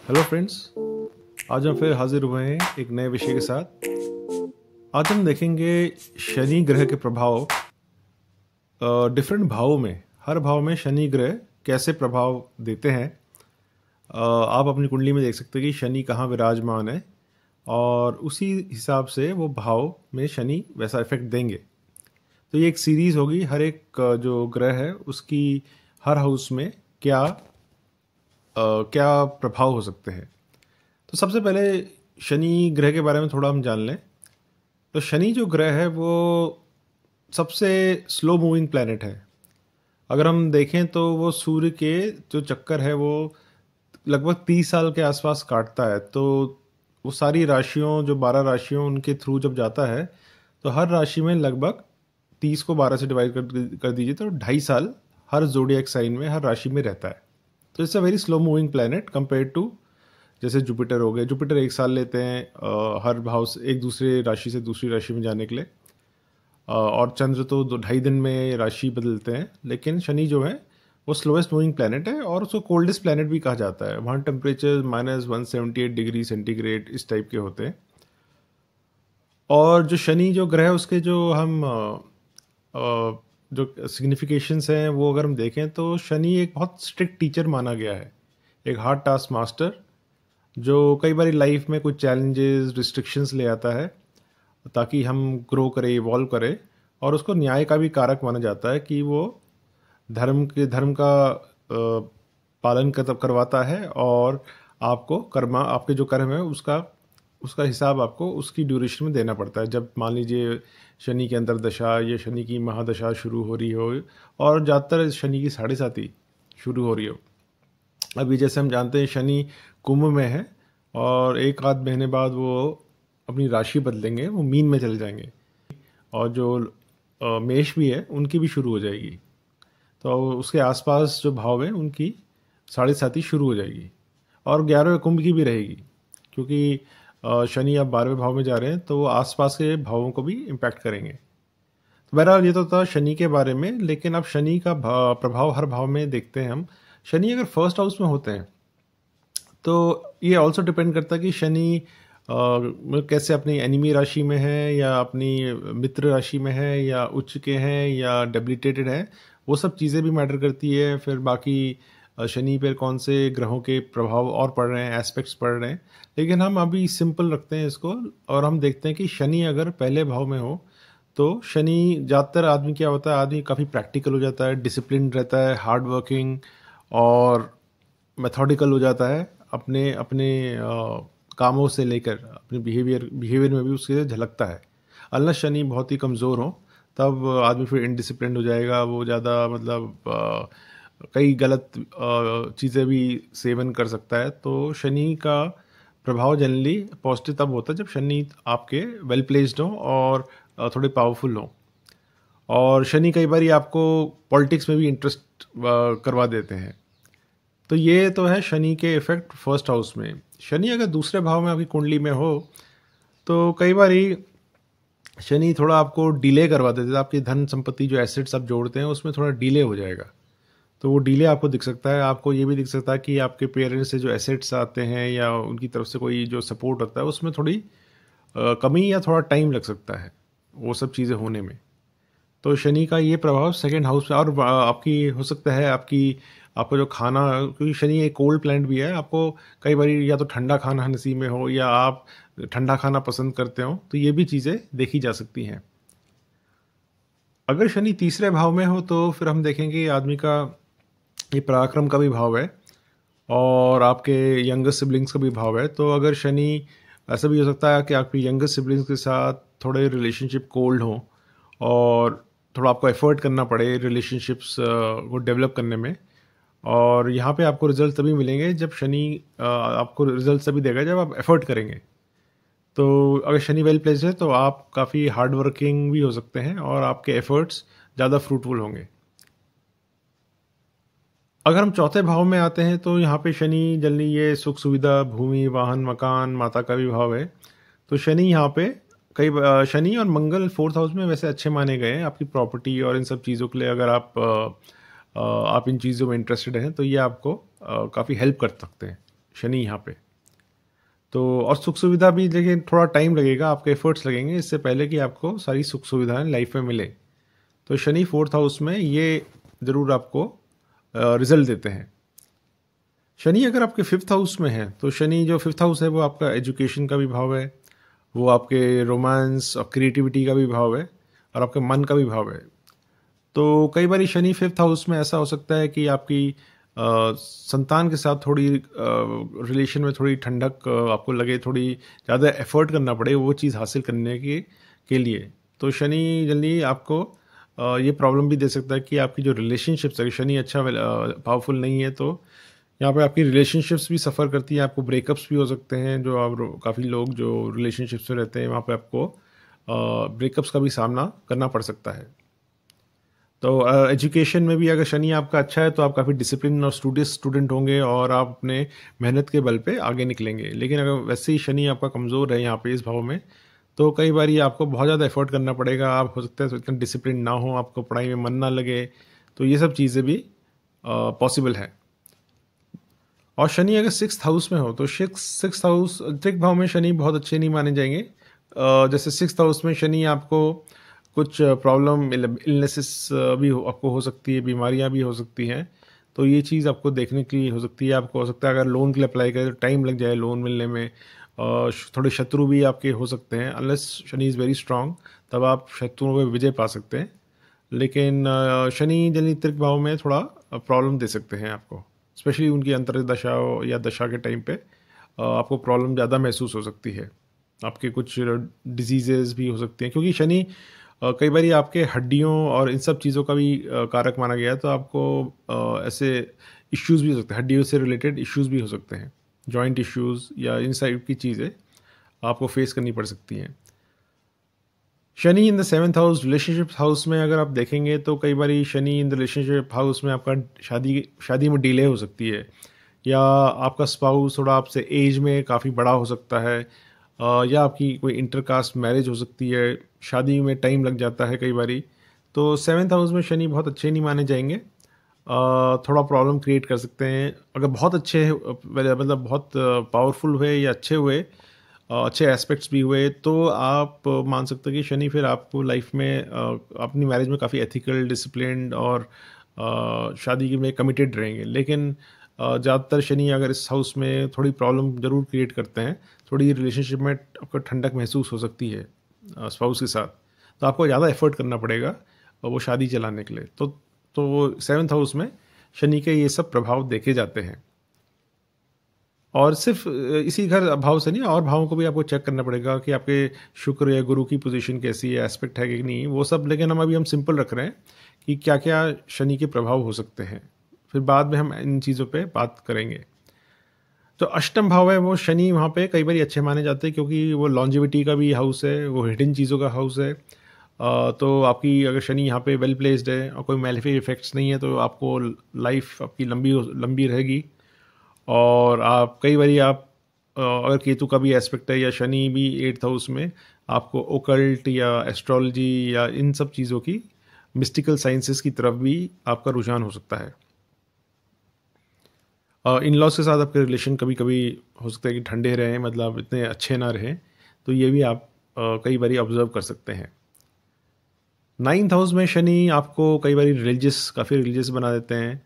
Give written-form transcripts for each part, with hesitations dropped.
Hello friends, आज हम फिर हाजिर हुए हैं एक नए विषय के साथ। आज हम देखेंगे शनि ग्रह के प्रभाव डिफरेंट भावों में। हर भाव में शनि ग्रह कैसे प्रभाव देते हैं। आप अपनी कुंडली में देख सकते हैं कि शनि कहाँ विराजमान है और उसी हिसाब से वो भाव में शनि वैसा इफेक्ट देंगे। तो ये एक सीरीज होगी, हर एक जो ग्रह है उसकी हर हाउस में क्या प्रभाव हो सकते हैं। तो सबसे पहले शनि ग्रह के बारे में थोड़ा हम जान लें। तो शनि जो ग्रह है वो सबसे स्लो मूविंग प्लैनेट है। अगर हम देखें तो वो सूर्य के जो चक्कर है वो लगभग 30 साल के आसपास काटता है। तो वो सारी राशियों, जो 12 राशियों, उनके थ्रू जब जाता है तो हर राशि में लगभग 30 को 12 से डिवाइड कर दीजिए तो 2.5 साल हर जोडिएक साइन में, हर राशि में रहता है। तो it's a very slow moving planet compare to जैसे जुपिटर हो गए। जुपिटर 1 साल लेते हैं हर भाव से एक दूसरे राशि से दूसरी राशि में जाने के लिए, और चंद्र तो 2.5 दिन में राशि बदलते हैं। लेकिन शनि जो है वो स्लोएस्ट मूविंग प्लैनेट है और उसको कोल्डेस्ट प्लैनेट भी कहा जाता है। वहाँ टेम्परेचर -178 डिग्री सेंटीग्रेड इस टाइप के होते हैं। और जो शनि जो ग्रह है उसके जो हम जो सिग्निफिकेशंस हैं वो अगर हम देखें तो शनि एक बहुत स्ट्रिक्ट टीचर माना गया है, एक हार्ड टास्क मास्टर, जो कई बार लाइफ में कुछ चैलेंजेस, रिस्ट्रिक्शंस ले आता है ताकि हम ग्रो करें, इवॉल्व करें। और उसको न्याय का भी कारक माना जाता है कि वो धर्म का पालन करवाता है और आपको आपके जो कर्म है उसका हिसाब आपको उसकी ड्यूरेशन में देना पड़ता है। जब मान लीजिए शनि की अंतरदशा या शनि की महादशा शुरू हो रही हो और ज़्यादातर शनि की 7.5 शुरू हो रही हो। अभी जैसे हम जानते हैं शनि कुंभ में है और एक आध महीने बाद वो अपनी राशि बदलेंगे, वो मीन में चले जाएंगे। और जो मेष भी है उनकी भी शुरू हो जाएगी। तो उसके आसपास जो भाव है उनकी 7.5 शुरू हो जाएगी और 11वें कुंभ की भी रहेगी, क्योंकि शनि अब 12वें भाव में जा रहे हैं तो वो आसपास के भावों को भी इम्पैक्ट करेंगे। तो बहरहाल ये तो था शनि के बारे में। लेकिन अब शनि का प्रभाव हर भाव में देखते हैं हम। शनि अगर फर्स्ट हाउस में होते हैं तो ये ऑल्सो डिपेंड करता है कि शनि कैसे अपनी एनिमी राशि में है या अपनी मित्र राशि में है या उच्च के हैं या डेबिलिटेटेड है, वो सब चीज़ें भी मैटर करती है। फिर बाकी शनि पर कौन से ग्रहों के प्रभाव और पड़ रहे हैं, एस्पेक्ट्स पड़ रहे हैं। लेकिन हम अभी सिंपल रखते हैं इसको और हम देखते हैं कि शनि अगर पहले भाव में हो तो शनि ज़्यादातर आदमी क्या होता है, आदमी काफ़ी प्रैक्टिकल हो जाता है, डिसिप्लिन रहता है, हार्ड वर्किंग और मेथोडिकल हो जाता है। अपने अपने कामों से लेकर अपने बिहेवियर में भी उसके झलकता है। अनलेस शनि बहुत ही कमज़ोर हो तब आदमी फिर इनडिसिप्लिन हो जाएगा। वो ज़्यादा मतलब कई गलत चीज़ें भी सेवन कर सकता है। तो शनि का प्रभाव जनरली पॉजिटिव तब होता है जब शनि आपके वेल प्लेस्ड हो और थोड़े पावरफुल हो। और शनि कई बार आपको पॉलिटिक्स में भी इंटरेस्ट करवा देते हैं। तो ये तो है शनि के इफेक्ट फर्स्ट हाउस में। शनि अगर दूसरे भाव में आपकी कुंडली में हो तो कई बार शनि थोड़ा आपको डिले करवा देते हैं। आपकी धन संपत्ति जो एसेट्स आप जोड़ते हैं उसमें थोड़ा डिले हो जाएगा। तो वो डिले आपको दिख सकता है। आपको ये भी दिख सकता है कि आपके पेरेंट्स से जो एसेट्स आते हैं या उनकी तरफ से कोई जो सपोर्ट होता है उसमें थोड़ी कमी या थोड़ा टाइम लग सकता है वो सब चीज़ें होने में। तो शनि का ये प्रभाव सेकेंड हाउस में। और आपकी हो सकता है आपको जो खाना, क्योंकि शनि एक कोल्ड प्लैनेट भी है, आपको कई बार या तो ठंडा खाना नसीब में हो या आप ठंडा खाना पसंद करते हो, तो ये भी चीज़ें देखी जा सकती हैं। अगर शनि तीसरे भाव में हो तो फिर हम देखेंगे आदमी का ये पराक्रम का भी भाव है और आपके यंगर सिबलिंग्स का भी भाव है। तो अगर शनि, ऐसा भी हो सकता है कि आपके यंगर सिबलिंग्स के साथ थोड़े रिलेशनशिप कोल्ड हो और थोड़ा आपको एफर्ट करना पड़े रिलेशनशिप्स को डेवलप करने में। और यहाँ पे आपको रिजल्ट तभी मिलेंगे जब शनि आपको रिजल्ट तभी देगा जब आप एफर्ट करेंगे। तो अगर शनि वेल प्लेस्ड है तो आप काफ़ी हार्ड वर्किंग भी हो सकते हैं और आपके एफर्ट्स ज़्यादा फ्रूटफुल होंगे। अगर हम चौथे भाव में आते हैं तो यहाँ पे शनि जल्दी ये सुख सुविधा, भूमि, वाहन, मकान, माता का भी भाव है। तो शनि यहाँ पे शनि और मंगल फोर्थ हाउस में वैसे अच्छे माने गए हैं आपकी प्रॉपर्टी और इन सब चीज़ों के लिए। अगर आप इन चीज़ों में इंटरेस्टेड हैं तो ये आपको काफ़ी हेल्प कर सकते हैं शनि यहाँ पे। तो और सुख सुविधा भी लेकिन थोड़ा टाइम लगेगा, आपके एफर्ट्स लगेंगे इससे पहले कि आपको सारी सुख सुविधाएं लाइफ में मिले। तो शनि 4th हाउस में ये ज़रूर आपको रिजल्ट देते हैं। शनि अगर आपके 5th हाउस में है, तो शनि जो 5th हाउस है वो आपका एजुकेशन का भी भाव है, वो आपके रोमांस और क्रिएटिविटी का भी भाव है, और आपके मन का भी भाव है। तो कई बार शनि 5th हाउस में ऐसा हो सकता है कि आपकी संतान के साथ थोड़ी रिलेशन में थोड़ी ठंडक आपको लगे, थोड़ी ज़्यादा एफर्ट करना पड़े वो चीज़ हासिल करने के लिए। तो शनि जल्दी आपको ये प्रॉब्लम भी दे सकता है कि आपकी जो रिलेशनशिप्स है, शनि अच्छा पावरफुल नहीं है तो यहाँ पे आपकी रिलेशनशिप्स भी सफ़र करती है, आपको ब्रेकअप्स भी हो सकते हैं। जो आप काफ़ी लोग जो रिलेशनशिप्स में रहते हैं वहाँ पे आपको ब्रेकअप्स का भी सामना करना पड़ सकता है। तो एजुकेशन में भी अगर शनि आपका अच्छा है तो आप काफ़ी डिसिप्लिन और स्टूडेंट होंगे और आप अपने मेहनत के बल पे आगे निकलेंगे। लेकिन अगर वैसे ही शनि आपका कमज़ोर है यहाँ पे इस भाव में, तो कई बार ये आपको बहुत ज़्यादा एफर्ट करना पड़ेगा। आप हो सकता है इतना डिसिप्लिन ना हो, आपको पढ़ाई में मन ना लगे, तो ये सब चीज़ें भी पॉसिबल है। और शनि अगर 6th हाउस में हो तो सिक्स हाउस त्रिक भाव में शनि बहुत अच्छे नहीं माने जाएंगे। जैसे 6th हाउस में शनि आपको कुछ प्रॉब्लम इलनेसेस भी आपको हो सकती है, बीमारियां भी हो सकती हैं। तो ये चीज़ आपको देखने की हो सकती है। आपको हो सकता है अगर लोन के लिए अप्लाई करें तो टाइम लग जाए लोन मिलने में। थोड़े शत्रु भी आपके हो सकते हैं, unless Shani is very strong, तब आप शत्रुओं पर विजय पा सकते हैं। लेकिन शनि जनी त्रिक भाव में थोड़ा प्रॉब्लम दे सकते हैं आपको, स्पेशली उनकी अंतर्दशा या दशा के टाइम पे आपको प्रॉब्लम ज़्यादा महसूस हो सकती है। आपके कुछ डिजीजेज भी हो सकते हैं, क्योंकि शनि कई बार आपके हड्डियों और इन सब चीज़ों का भी कारक माना गया है। तो आपको ऐसे इश्यूज़ भी हो सकते हैं, हड्डियों से रिलेटेड इश्यूज़ भी हो सकते हैं, जॉइंट इश्यूज़ या इन साइड की चीज़ें आपको फेस करनी पड़ सकती हैं। Shani in the 7th house relationship house में अगर आप देखेंगे तो कई बार Shani in the relationship house में आपका शादी में डिले हो सकती है, या आपका स्पाउस थोड़ा आपसे एज में काफ़ी बड़ा हो सकता है, या आपकी कोई इंटरकास्ट मैरिज हो सकती है, शादी में टाइम लग जाता है कई बारी। तो 7th हाउस में शनि बहुत अच्छे नहीं माने जाएंगे, थोड़ा प्रॉब्लम क्रिएट कर सकते हैं। अगर बहुत अच्छे मतलब बहुत पावरफुल हुए या अच्छे हुए, अच्छे एस्पेक्ट्स भी हुए, तो आप मान सकते हैं कि शनि फिर आपको लाइफ में अपनी मैरिज में काफ़ी एथिकल, डिसिप्लिन्ड और शादी में कमिटेड रहेंगे। लेकिन ज़्यादातर शनि अगर इस हाउस में थोड़ी प्रॉब्लम ज़रूर क्रिएट करते हैं, थोड़ी रिलेशनशिप में आपको ठंडक महसूस हो सकती है स्पाउस के साथ, तो आपको ज़्यादा एफर्ट करना पड़ेगा वो शादी चलाने के लिए। तो 7th हाउस में शनि के ये सब प्रभाव देखे जाते हैं। और सिर्फ इसी घर भाव से नहीं, और भावों को भी आपको चेक करना पड़ेगा कि आपके शुक्र या गुरु की पोजीशन कैसी है, एस्पेक्ट है कि नहीं, वो सब। लेकिन हम सिंपल रख रहे हैं कि क्या क्या शनि के प्रभाव हो सकते हैं, फिर बाद में हम इन चीज़ों पे बात करेंगे। तो अष्टम भाव है वो शनि वहाँ पे कई बार अच्छे माने जाते हैं, क्योंकि वो लॉन्जिविटी का भी हाउस है, वो हिडन चीज़ों का हाउस है। तो आपकी अगर शनि यहाँ पे वेल प्लेस्ड है और कोई मेलेफिक इफेक्ट्स नहीं है, तो आपको लाइफ आपकी लंबी रहेगी। और आप कई बारी अगर केतु का भी एस्पेक्ट है या शनि भी 8th हाउस में, आपको ओकल्ट या एस्ट्रोलॉजी या इन सब चीज़ों की मिस्टिकल साइंसेस की तरफ भी आपका रुझान हो सकता है। इन लॉज के साथ आपके रिलेशन कभी कभी हो सकता है कि ठंडे रहें, मतलब इतने अच्छे ना रहें, तो ये भी आप कई बारी ऑब्जर्व कर सकते हैं। 9th हाउस में शनि आपको कई बारी काफ़ी रिलीजियस बना देते हैं,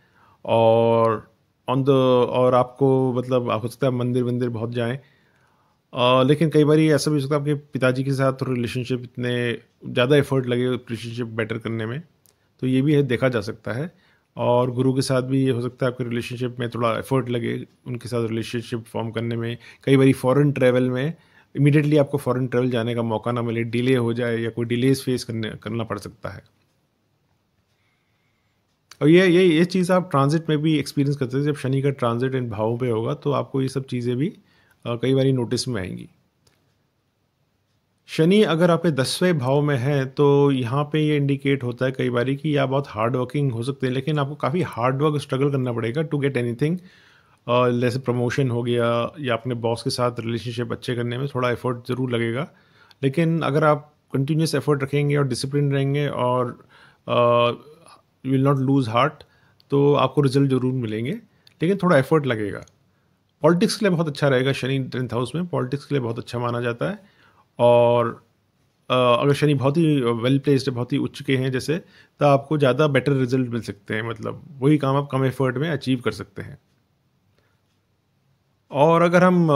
और और आपको मतलब हो सकता है मंदिर वंदिर बहुत जाएं। लेकिन कई बार ऐसा भी हो सकता है आपके पिताजी के साथ रिलेशनशिप इतने ज़्यादा एफर्ट लगे रिलेशनशिप बेटर करने में, तो ये भी है, देखा जा सकता है। और गुरु के साथ भी ये हो सकता है आपके रिलेशनशिप में थोड़ा एफर्ट लगे उनके साथ रिलेशनशिप फॉर्म करने में। कई बार फॉरेन ट्रैवल में इमीडिएटली आपको फॉरेन ट्रैवल जाने का मौका ना मिले, डिले हो जाए या कोई डिलेज फेस करना पड़ सकता है। और ये चीज़ आप ट्रांजिट में भी एक्सपीरियंस करते हैं। जब शनि का ट्रांजिट इन भावों पे होगा तो आपको ये सब चीज़ें भी कई बार नोटिस में आएंगी। शनि अगर आपके 10वें भाव में है तो यहाँ पे ये इंडिकेट होता है कई बार कि आप बहुत हार्ड वर्किंग हो सकते हैं, लेकिन आपको काफ़ी हार्ड वर्क स्ट्रगल करना पड़ेगा टू गेट एनीथिंग। जैसे प्रमोशन हो गया या अपने बॉस के साथ रिलेशनशिप अच्छे करने में थोड़ा एफर्ट ज़रूर लगेगा। लेकिन अगर आप कंटिन्यूस एफर्ट रखेंगे और डिसिप्लिन रहेंगे और विल नॉट लूज हार्ट, तो आपको रिजल्ट ज़रूर मिलेंगे, लेकिन थोड़ा एफर्ट लगेगा। पॉलिटिक्स के लिए बहुत अच्छा रहेगा शनि 10th हाउस में, पॉलिटिक्स के लिए बहुत अच्छा माना जाता है। और अगर शनि बहुत ही वेल प्लेस्ड है, बहुत ही उच्च के हैं जैसे, तो आपको ज़्यादा बेटर रिजल्ट मिल सकते हैं, मतलब वही काम आप कम एफर्ट में अचीव कर सकते हैं। और अगर हम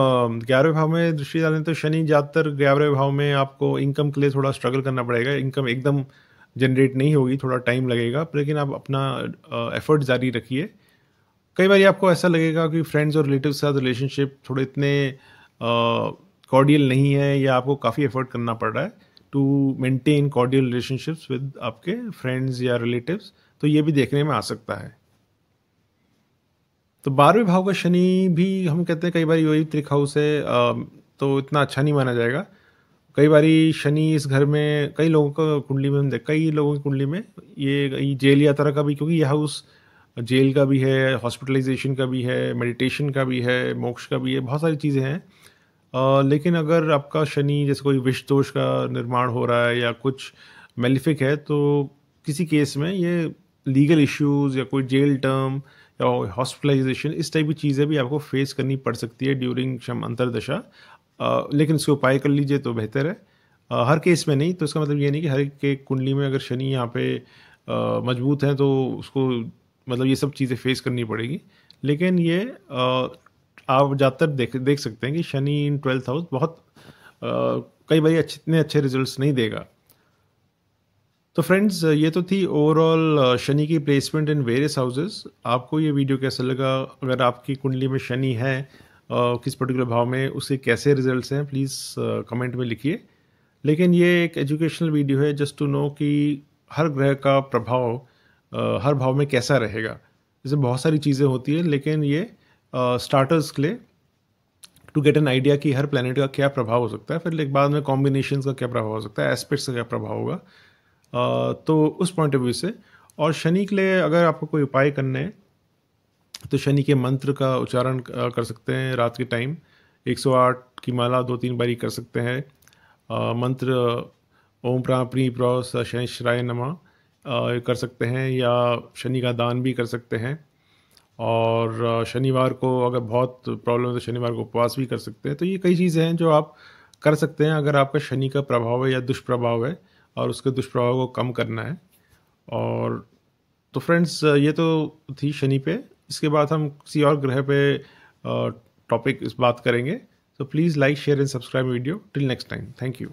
11वें भाव में दृष्टि डालें तो शनि ज़्यादातर 11वें भाव में आपको इनकम के लिए थोड़ा स्ट्रगल करना पड़ेगा। इनकम एकदम जनरेट नहीं होगी, थोड़ा टाइम लगेगा, लेकिन आप अपना एफर्ट जारी रखिए। कई बार आपको ऐसा लगेगा कि फ्रेंड्स और रिलेटिव के साथ रिलेशनशिप थोड़े इतने कॉर्डियल नहीं है, या आपको काफ़ी एफर्ट करना पड़ रहा है to maintain cordial relationships with आपके फ्रेंड्स या रिलेटिव्स, तो ये भी देखने में आ सकता है। तो 12वें भाव का शनि भी हम कहते हैं कई बार वही त्रिक हाउस है, तो इतना अच्छा नहीं माना जाएगा। कई बारी शनि इस घर में कई लोगों का कुंडली में हम देख, कई लोगों की कुंडली में ये जेल यात्रा का भी, क्योंकि ये हाउस जेल का भी है, हॉस्पिटलाइजेशन का भी है, मेडिटेशन का भी है, मोक्ष का भी है, बहुत सारी चीज़ें हैं। लेकिन अगर आपका शनि जैसे कोई विष दोष का निर्माण हो रहा है या कुछ मेलिफिक है, तो किसी केस में ये लीगल इश्यूज या कोई जेल टर्म या हॉस्पिटलाइजेशन, इस टाइप की चीज़ें भी आपको फेस करनी पड़ सकती है ड्यूरिंग शम अंतरदशा। लेकिन इसके उपाय कर लीजिए तो बेहतर है। हर केस में नहीं, तो इसका मतलब ये नहीं कि हर एक के कुंडली में अगर शनि यहाँ पे मजबूत है तो उसको मतलब ये सब चीज़ें फेस करनी पड़ेगी। लेकिन ये आप ज़्यादातर देख देख सकते हैं कि शनि इन 12th हाउस बहुत कई बार इतने अच्छे रिजल्ट्स नहीं देगा। तो फ्रेंड्स, ये तो थी ओवरऑल शनि की प्लेसमेंट इन वेरियस हाउसेस। आपको ये वीडियो कैसा लगा? अगर आपकी कुंडली में शनि है किस पर्टिकुलर भाव में, उसके कैसे रिजल्ट्स हैं, प्लीज़ कमेंट में लिखिए। लेकिन ये एक एजुकेशनल वीडियो है, जस्ट टू नो कि हर ग्रह का प्रभाव हर भाव में कैसा रहेगा। जैसे बहुत सारी चीज़ें होती है, लेकिन ये स्टार्टर्स के लिए टू गेट एन आइडिया कि हर प्लैनेट का क्या प्रभाव हो सकता है, फिर एक बाद में कॉम्बिनेशंस का क्या प्रभाव हो सकता है, एस्पेक्ट्स का क्या प्रभाव होगा। तो उस पॉइंट ऑफ व्यू से, और शनि के लिए अगर आपको कोई उपाय करने हैं तो शनि के मंत्र का उच्चारण कर सकते हैं रात के टाइम। 108 की माला 2-3 बारी कर सकते हैं। मंत्र ओम प्रा प्री प्रो स शनिश्चराय नमः कर सकते हैं, या शनि का दान भी कर सकते हैं। और शनिवार को अगर बहुत प्रॉब्लम है तो शनिवार को उपवास भी कर सकते हैं। तो ये कई चीज़ें हैं जो आप कर सकते हैं अगर आपका शनि का प्रभाव है या दुष्प्रभाव है और उसके दुष्प्रभाव को कम करना है। और तो फ्रेंड्स, ये तो थी शनि पे। इसके बाद हम किसी और ग्रह पे टॉपिक इस बात करेंगे। तो please like share and subscribe video. Till next time, thank you.